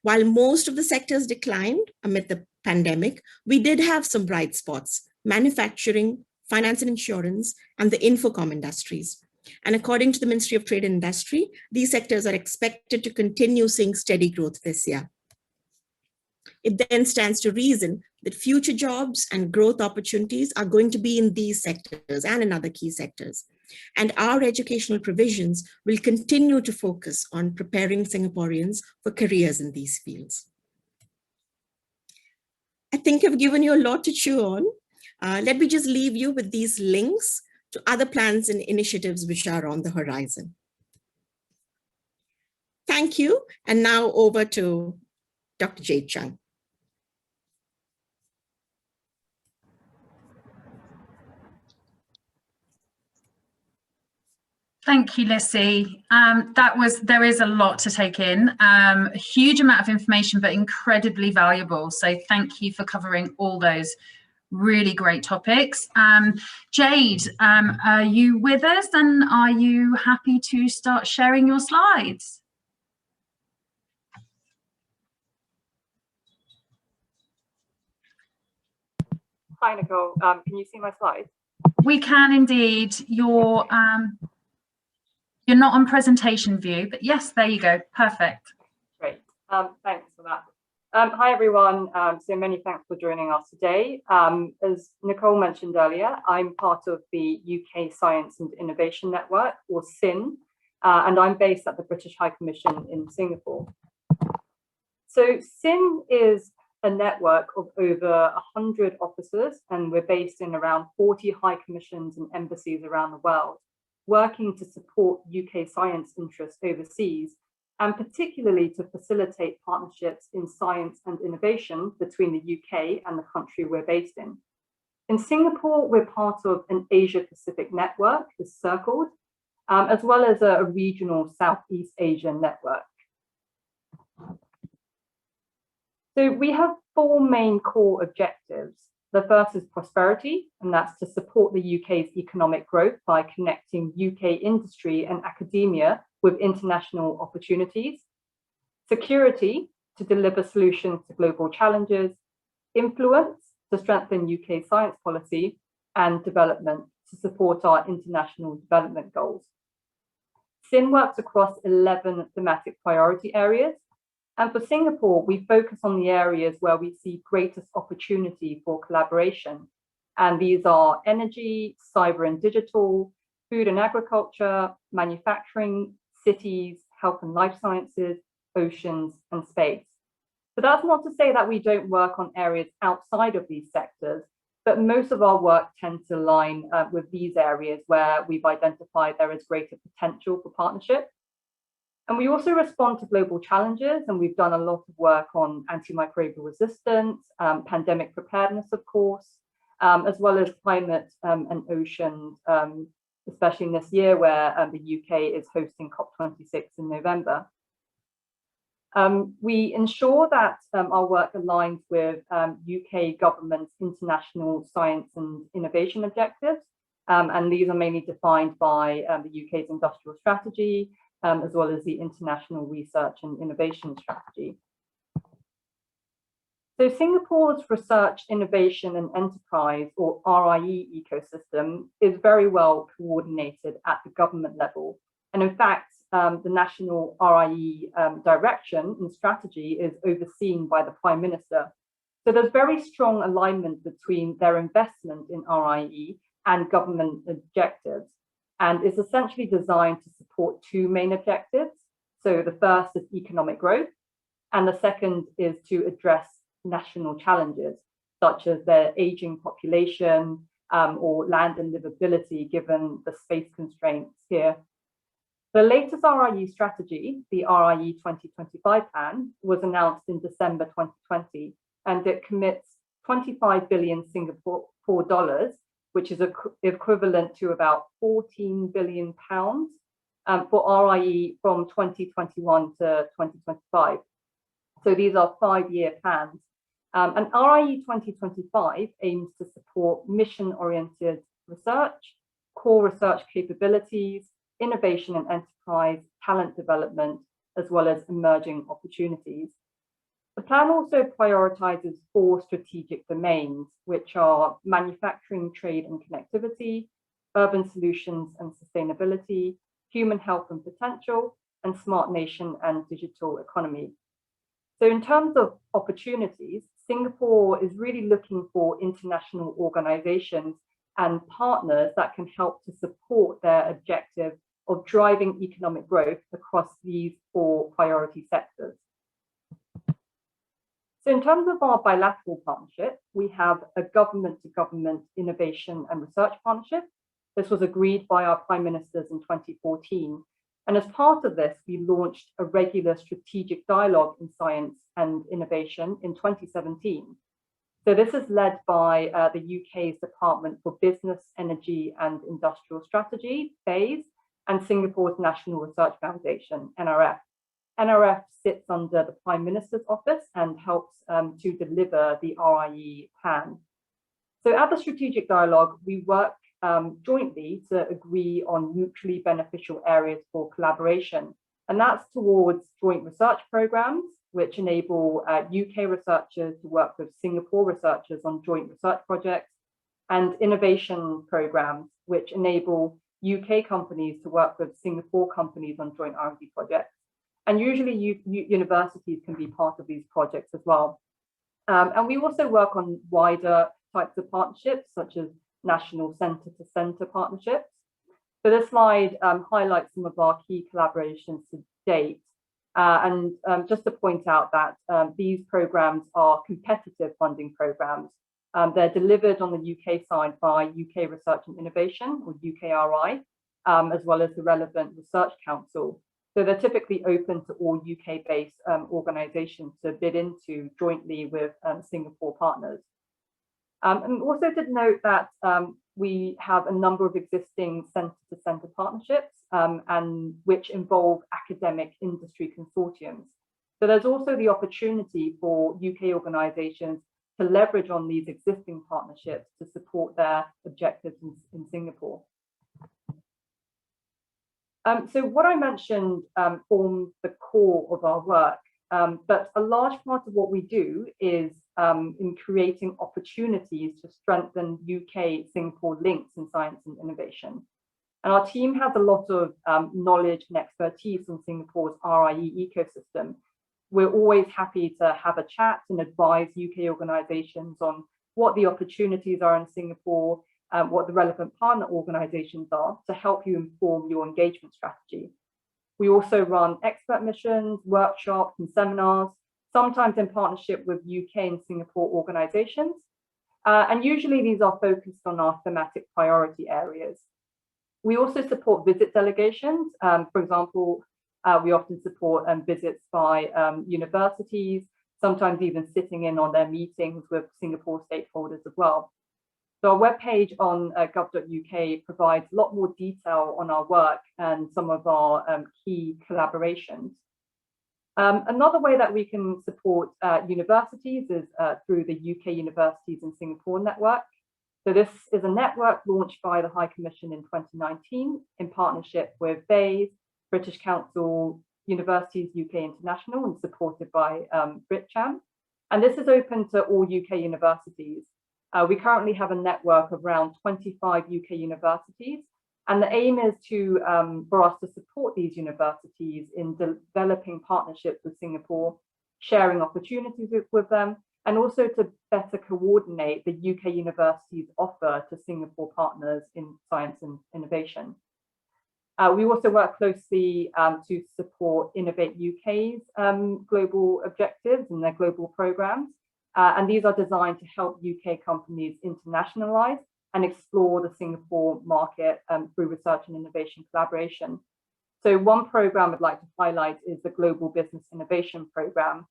While most of the sectors declined amid the pandemic, we did have some bright spots: manufacturing, finance and insurance, and the infocom industries. And according to the Ministry of Trade and Industry, these sectors are expected to continue seeing steady growth this year. It then stands to reason that future jobs and growth opportunities are going to be in these sectors and in other key sectors. And our educational provisions will continue to focus on preparing Singaporeans for careers in these fields. I think I've given you a lot to chew on. Let me just leave you with these links to other plans and initiatives which are on the horizon. Thank you. And now over to Dr. Jade Chung. Thank you, Lissy. There is a lot to take in, a huge amount of information, but incredibly valuable. So thank you for covering all those really great topics. Jade, are you with us, and are you happy to start sharing your slides? Hi, Nicole. Can you see my slides? We can indeed. You're not on presentation view, but yes, there you go. Perfect. Great. Thanks for that. Hi, everyone. So many thanks for joining us today. As Nicole mentioned earlier, I'm part of the UK Science and Innovation Network, or SIN, and I'm based at the British High Commission in Singapore. So SIN is a network of over 100 officers, and we're based in around 40 high commissions and embassies around the world, working to support UK science interests overseas and particularly to facilitate partnerships in science and innovation between the UK and the country we're based in. In Singapore, we're part of an Asia-Pacific network, is circled, as well as a regional Southeast Asian network. So we have 4 main core objectives. The first is prosperity, and that's to support the UK's economic growth by connecting UK industry and academia with international opportunities. Security, to deliver solutions to global challenges. Influence, to strengthen UK science policy. And development, to support our international development goals. SIN works across 11 thematic priority areas. And for Singapore, we focus on the areas where we see greatest opportunity for collaboration. And these are energy, cyber and digital, food and agriculture, manufacturing, cities, health and life sciences, oceans and space. So that's not to say that we don't work on areas outside of these sectors, but most of our work tends to align with these areas where we've identified there is greater potential for partnership. And we also respond to global challenges, and we've done a lot of work on antimicrobial resistance, pandemic preparedness, of course, as well as climate and oceans, especially in this year where the UK is hosting COP26 in November. We ensure that our work aligns with UK government's international science and innovation objectives, and these are mainly defined by the UK's industrial strategy, as well as the International Research and Innovation Strategy. So Singapore's research, innovation and enterprise, or RIE ecosystem, is very well coordinated at the government level. And in fact, the national RIE direction and strategy is overseen by the Prime Minister. So there's very strong alignment between their investment in RIE and government objectives. And it's essentially designed to support 2 main objectives. So the first is economic growth, and the second is to address national challenges, such as their aging population or land and livability, given the space constraints here. The latest RIE strategy, the RIE 2025 plan, was announced in December 2020, and it commits 25 billion Singapore dollars, which is equivalent to about 14 billion pounds for RIE from 2021 to 2025. So these are 5-year plans. And RIE 2025 aims to support mission-oriented research, core research capabilities, innovation and enterprise, talent development, as well as emerging opportunities. The plan also prioritizes 4 strategic domains, which are manufacturing, trade and connectivity, urban solutions and sustainability, human health and potential, and smart nation and digital economy. So in terms of opportunities, Singapore is really looking for international organizations and partners that can help to support their objective of driving economic growth across these 4 priority sectors. So in terms of our bilateral partnership, we have a government-to-government innovation and research partnership. This was agreed by our prime ministers in 2014. And as part of this, we launched a regular strategic dialogue in science and innovation in 2017. So this is led by the UK's Department for Business, Energy and Industrial Strategy, BEIS, and Singapore's National Research Foundation, NRF. NRF sits under the Prime Minister's office and helps to deliver the RIE plan. So at the strategic dialogue, we work jointly to agree on mutually beneficial areas for collaboration. And that's towards joint research programs, which enable UK researchers to work with Singapore researchers on joint research projects, and innovation programs, which enable UK companies to work with Singapore companies on joint R&D projects. And usually universities can be part of these projects as well. And we also work on wider types of partnerships, such as national centre-to-centre partnerships. So this slide highlights some of our key collaborations to date. And just to point out that these programs are competitive funding programs. They're delivered on the UK side by UK Research and Innovation, or UKRI, as well as the relevant research council. So they're typically open to all UK-based organisations to bid into jointly with Singapore partners. And also to note that we have a number of existing centre-to-centre partnerships and which involve academic industry consortiums. So there's also the opportunity for UK organisations to leverage on these existing partnerships to support their objectives in Singapore. So what I mentioned forms the core of our work, but a large part of what we do is in creating opportunities to strengthen UK-Singapore links in science and innovation. And our team has a lot of knowledge and expertise on Singapore's RIE ecosystem. We're always happy to have a chat and advise UK organisations on what the opportunities are in Singapore, what the relevant partner organisations are to help you inform your engagement strategy. We also run expert missions, workshops and seminars, sometimes in partnership with UK and Singapore organisations. And usually these are focused on our thematic priority areas. We also support visit delegations. For example, we often support visits by universities, sometimes even sitting in on their meetings with Singapore stakeholders as well. So our webpage on gov.uk provides a lot more detail on our work and some of our key collaborations. Another way that we can support universities is through the UK Universities in Singapore network. So this is a network launched by the High Commission in 2019 in partnership with BAYS, British Council, Universities UK International, and supported by BritCham. And this is open to all UK universities. We currently have a network of around 25 UK universities, and the aim is to for us to support these universities in developing partnerships with Singapore, sharing opportunities with them, and also to better coordinate the UK universities' offer to Singapore partners in science and innovation. We also work closely to support Innovate UK's global objectives and their global programs. And these are designed to help UK companies internationalize and explore the Singapore market through research and innovation collaboration. So one program I'd like to highlight is the Global Business Innovation Program.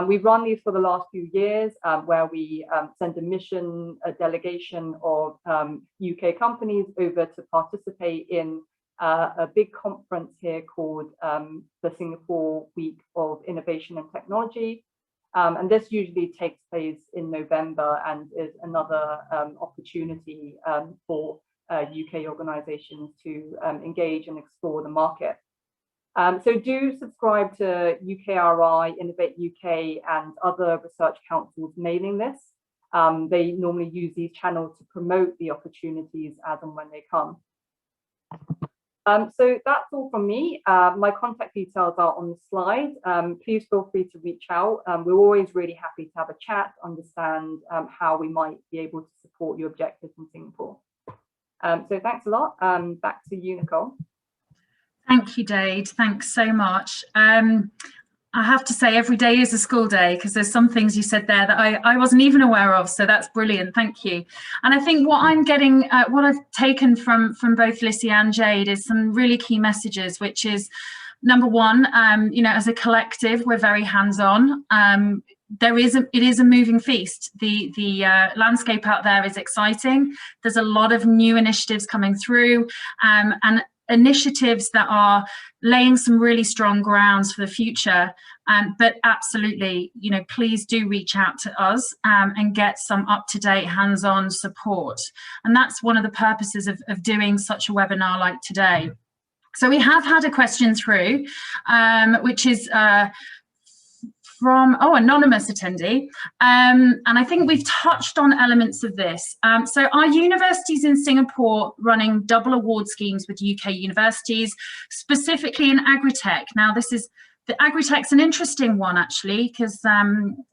We've run these for the last few years where we send a delegation of UK companies over to participate in a big conference here called the Singapore Week of Innovation and Technology. And this usually takes place in November and is another opportunity for UK organisations to engage and explore the market. So do subscribe to UKRI, Innovate UK and other research councils mailing lists. They normally use these channels to promote the opportunities as and when they come. So that's all from me. My contact details are on the slide. Please feel free to reach out. We're always really happy to have a chat, understand how we might be able to support your objectives in Singapore. So thanks a lot. Back to you, Nicole. Thank you, Jade. Thanks so much. I have to say every day is a school day because there's some things you said there that I wasn't even aware of. So that's brilliant. Thank you. And I think what I'm getting, what I've taken from both Lissy and Jade is some really key messages, which is number one, you know, as a collective, we're very hands-on. It is a moving feast. The landscape out there is exciting. There's a lot of new initiatives coming through and initiatives that are laying some really strong grounds for the future. But absolutely, you know, please do reach out to us and get some up-to-date hands-on support. And that's one of the purposes of doing such a webinar like today. So we have had a question through, which is from, anonymous attendee. And I think we've touched on elements of this. So are universities in Singapore running double award schemes with UK universities, specifically in Agritech? Now, the Agritech's an interesting one, actually, because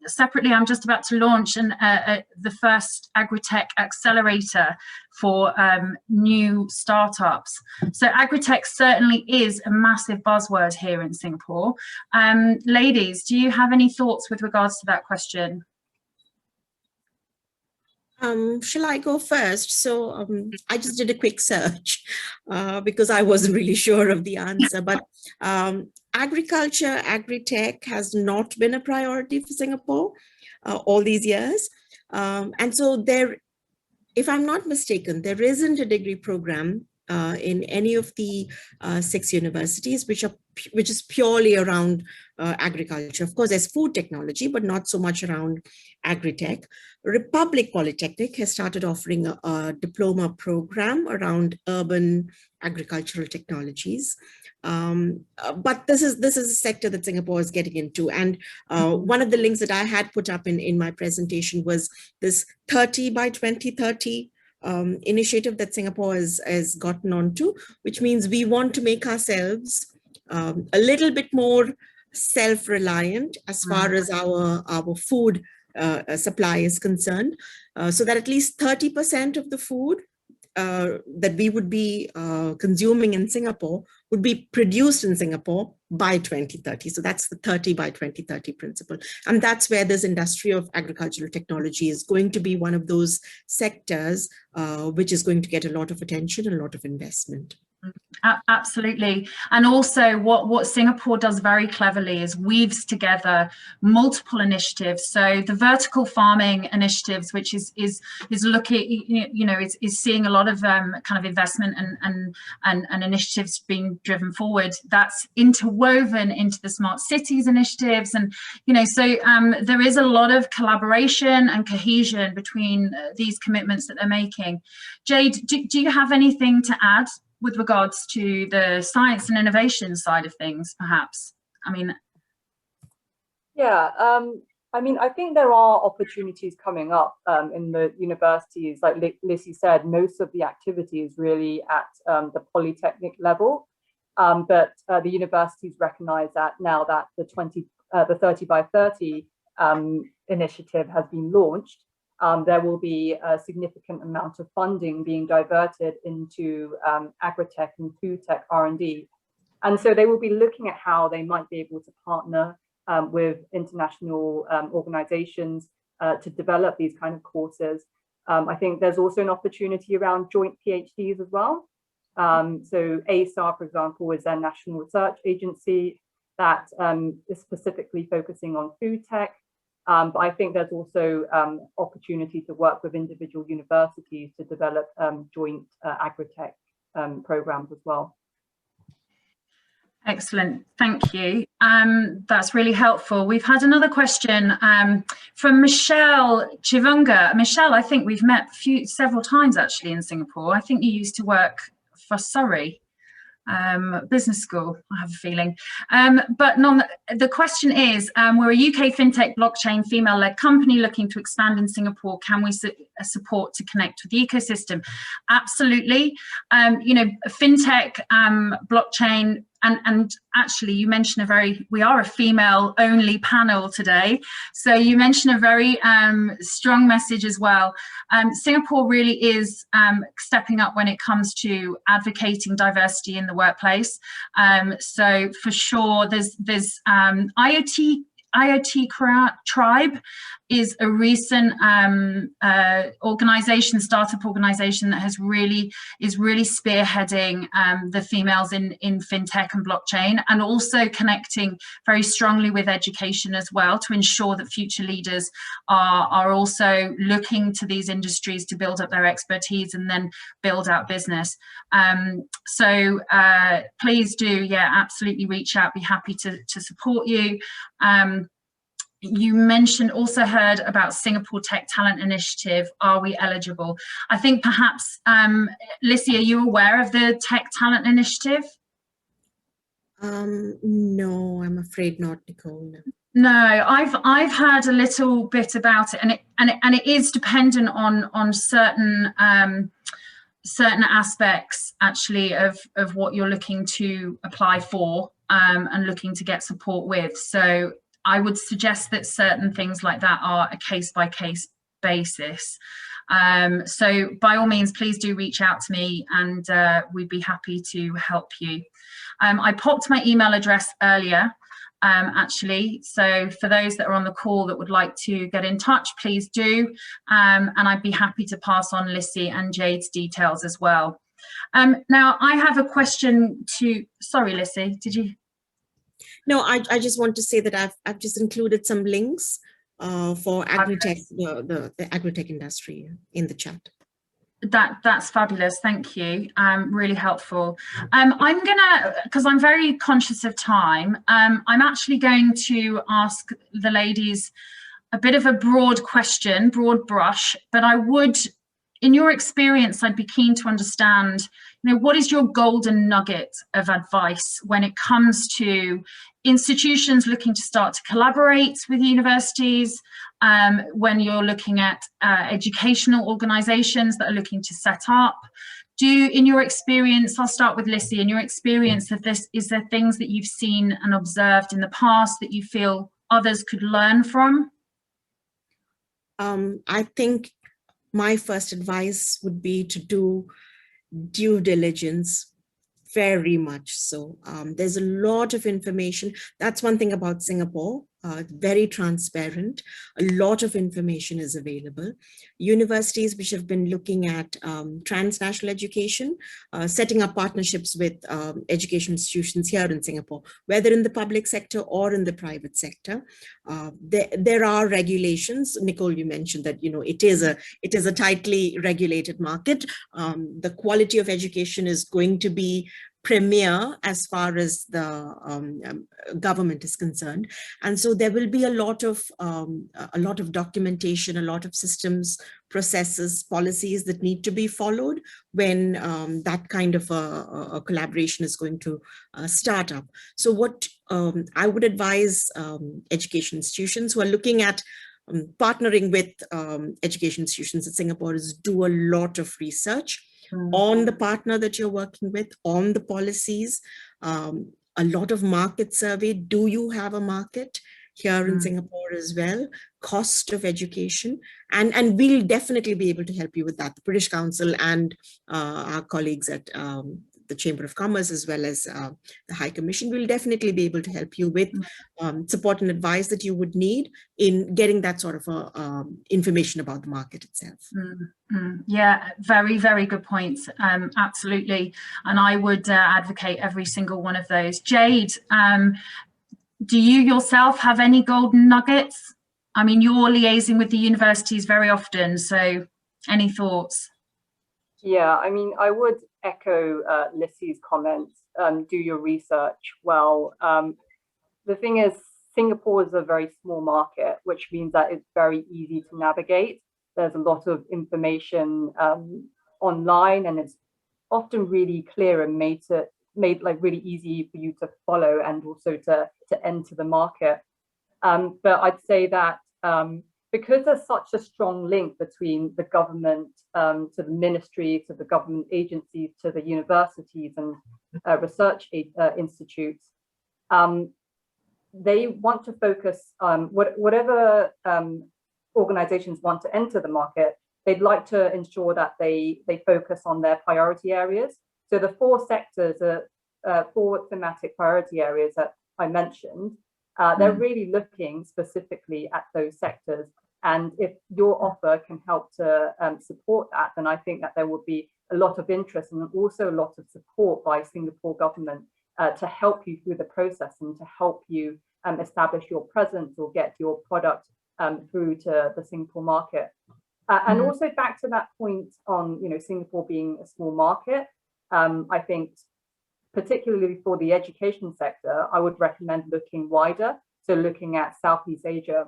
separately, I'm just about to launch the first Agritech accelerator for new startups. So Agritech certainly is a massive buzzword here in Singapore. Ladies, do you have any thoughts with regards to that question? Shall I go first? So I just did a quick search because I wasn't really sure of the answer, but agriculture, agri-tech has not been a priority for Singapore all these years. And so there, if I'm not mistaken, there isn't a degree program in any of the 6 universities which is purely around agriculture. Of course, there's food technology, but not so much around agri-tech. Republic Polytechnic has started offering a diploma program around urban agricultural technologies. But this is a sector that Singapore is getting into. And one of the links that I had put up in my presentation was this 30 by 2030 initiative that Singapore has gotten onto, which means we want to make ourselves a little bit more self-reliant as far as our food supply is concerned, so that at least 30% of the food that we would be consuming in Singapore would be produced in Singapore by 2030. So that's the 30 by 2030 principle. And that's where this industry of agricultural technology is going to be one of those sectors which is going to get a lot of attention and a lot of investment. Absolutely. And also what Singapore does very cleverly is weaves together multiple initiatives. So the vertical farming initiatives, which is looking, is seeing a lot of kind of investment and initiatives being driven forward. That's interwoven into the smart cities initiatives. And, so there is a lot of collaboration and cohesion between these commitments that they're making. Jade, do you have anything to add with regards to the science and innovation side of things, perhaps? Yeah, I think there are opportunities coming up in the universities. Like Lissy said, most of the activity is really at the polytechnic level, but the universities recognize that now that the 30 by 30 initiative has been launched, there will be a significant amount of funding being diverted into agritech and food tech R&D. And so they will be looking at how they might be able to partner with international organizations to develop these kind of courses. I think there's also an opportunity around joint PhDs as well. So ASAR, for example, is their national research agency that is specifically focusing on food tech. But I think there's also opportunity to work with individual universities to develop joint agritech programs as well. Excellent, thank you. That's really helpful. We've had another question from Michelle Chivunga. Michelle, I think we've met several times actually in Singapore. I think you used to work for Surrey Business School, I have a feeling. But the question is, we're a UK fintech blockchain female-led company looking to expand in Singapore. Can we support to connect with the ecosystem? Absolutely. Fintech, blockchain, and actually you mentioned we are a female only panel today. So you mentioned a very strong message as well. Singapore really is stepping up when it comes to advocating diversity in the workplace. So for sure, there's IoT Tribe is a recent startup organization that is really spearheading the females in fintech and blockchain, and also connecting very strongly with education as well to ensure that future leaders are also looking to these industries to build up their expertise and then build out business. So please do, absolutely reach out. Be happy to support you. You also heard about Singapore Tech Talent Initiative. Are we eligible? I think perhaps, Lissy, are you aware of the Tech Talent Initiative? No, I'm afraid not, Nicole. No, I've heard a little bit about it, and it is dependent on certain aspects actually of what you're looking to apply for and looking to get support with. So I would suggest that certain things like that are a case-by-case basis. So by all means, please do reach out to me and we'd be happy to help you. I popped my email address earlier actually. So for those that are on the call that would like to get in touch, please do. And I'd be happy to pass on Lissy and Jade's details as well. Now, I have a question to, sorry, Lissy, did you? No, I just want to say that I've just included some links for Agritech, the Agritech industry in the chat. That's fabulous, thank you. Really helpful. I'm gonna, because I'm very conscious of time, I'm actually going to ask the ladies a bit of a broad question, broad brush, but I would, in your experience, I'd be keen to understand, what is your golden nugget of advice when it comes to institutions looking to start to collaborate with universities, when you're looking at educational organizations that are looking to set up? In your experience, I'll start with Lissy, in your experience of this, is there things that you've seen and observed in the past that you feel others could learn from? I think my first advice would be to do due diligence, very much so. There's a lot of information. That's one thing about Singapore, very transparent. A lot of information is available. Universities which have been looking at transnational education, setting up partnerships with education institutions here in Singapore, whether in the public sector or in the private sector. There are regulations. Nicole, you mentioned that it is a tightly regulated market. The quality of education is going to be premier as far as the government is concerned, and so there will be a lot of documentation, a lot of systems, processes, policies that need to be followed when that kind of a collaboration is going to start up. So what I would advise education institutions who are looking at partnering with education institutions in Singapore is do a lot of research on the partner that you're working with, on the policies, a lot of market survey. Do you have a market here in Singapore as well? Cost of education, and we'll definitely be able to help you with that. The British Council and our colleagues at the Chamber of Commerce, as well as the High Commission, will definitely be able to help you with support and advice that you would need in getting that sort of information about the market itself. Yeah, very, very good points. Absolutely. And I would advocate every single one of those. Jade, do you yourself have any golden nuggets? I mean, you're liaising with the universities very often, so any thoughts? Yeah, I mean, I would echo Lissy's comments. Do your research well. The thing is, Singapore is a very small market, which means that it's very easy to navigate. There's a lot of information online, and it's often really clear and made like really easy for you to follow and also to enter the market. But I'd say that because there's such a strong link between the government to the ministry, to the government agencies, to the universities and research institutes, they want to focus on whatever organizations want to enter the market. They'd like to ensure that they focus on their priority areas. So the four sectors, four thematic priority areas that I mentioned, they're really looking specifically at those sectors. And if your offer can help to support that, then I think that there will be a lot of interest and also a lot of support by Singapore government to help you through the process and to help you establish your presence or get your product through to the Singapore market. And also back to that point on, Singapore being a small market, I think particularly for the education sector, I would recommend looking wider. So looking at Southeast Asia,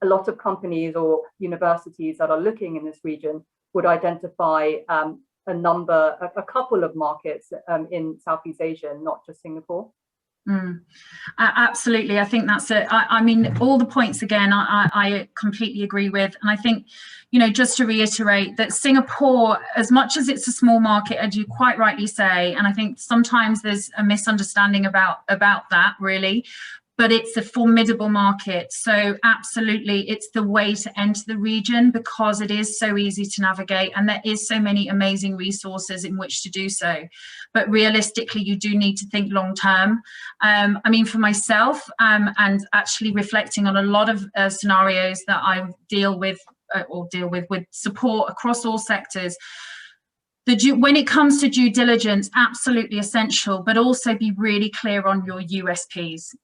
a lot of companies or universities that are looking in this region would identify a couple of markets in Southeast Asia, not just Singapore. Absolutely. I think that's it. I mean, all the points again, I completely agree with. And I think, just to reiterate that Singapore, as much as it's a small market, as you quite rightly say, and I think sometimes there's a misunderstanding about that really, but it's a formidable market. So absolutely, it's the way to enter the region because it is so easy to navigate and there is so many amazing resources in which to do so. But realistically, you do need to think long term. I mean, for myself, and actually reflecting on a lot of scenarios that I deal with support across all sectors, when it comes to due diligence, absolutely essential, but also be really clear on your USPs,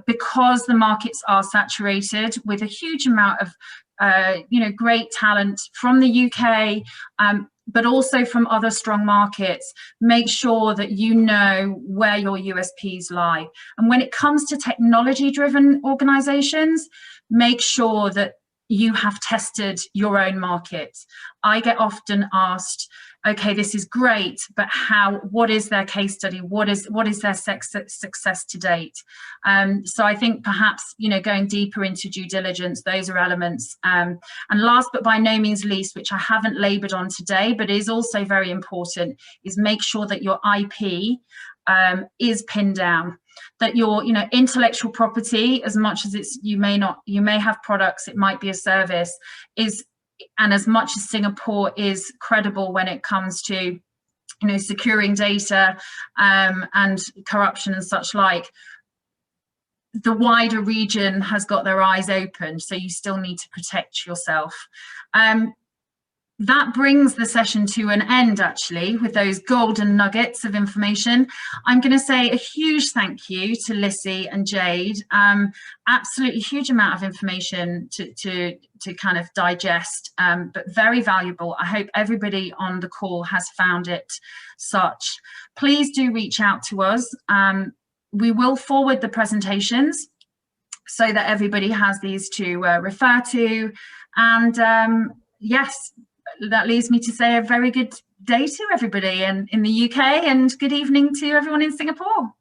because the markets are saturated with a huge amount of great talent from the UK, but also from other strong markets. Make sure that you know where your USPs lie. And when it comes to technology-driven organizations, make sure that you have tested your own market. I get often asked, okay, this is great, but what is their case study? What is their success to date? So I think perhaps, going deeper into due diligence, those are elements. And last but by no means least, which I haven't labored on today, but is also very important, is make sure that your IP is pinned down. That your intellectual property, as much as you may have products, it might be a service, and as much as Singapore is credible when it comes to securing data and corruption and such like, the wider region has got their eyes open, so you still need to protect yourself. That brings the session to an end, actually, with those golden nuggets of information. I'm going to say a huge thank you to Lissy and Jade. Absolutely huge amount of information to kind of digest, but very valuable. I hope everybody on the call has found it such. Please do reach out to us. We will forward the presentations so that everybody has these to refer to. And yes, that leaves me to say a very good day to everybody in the UK and good evening to everyone in Singapore.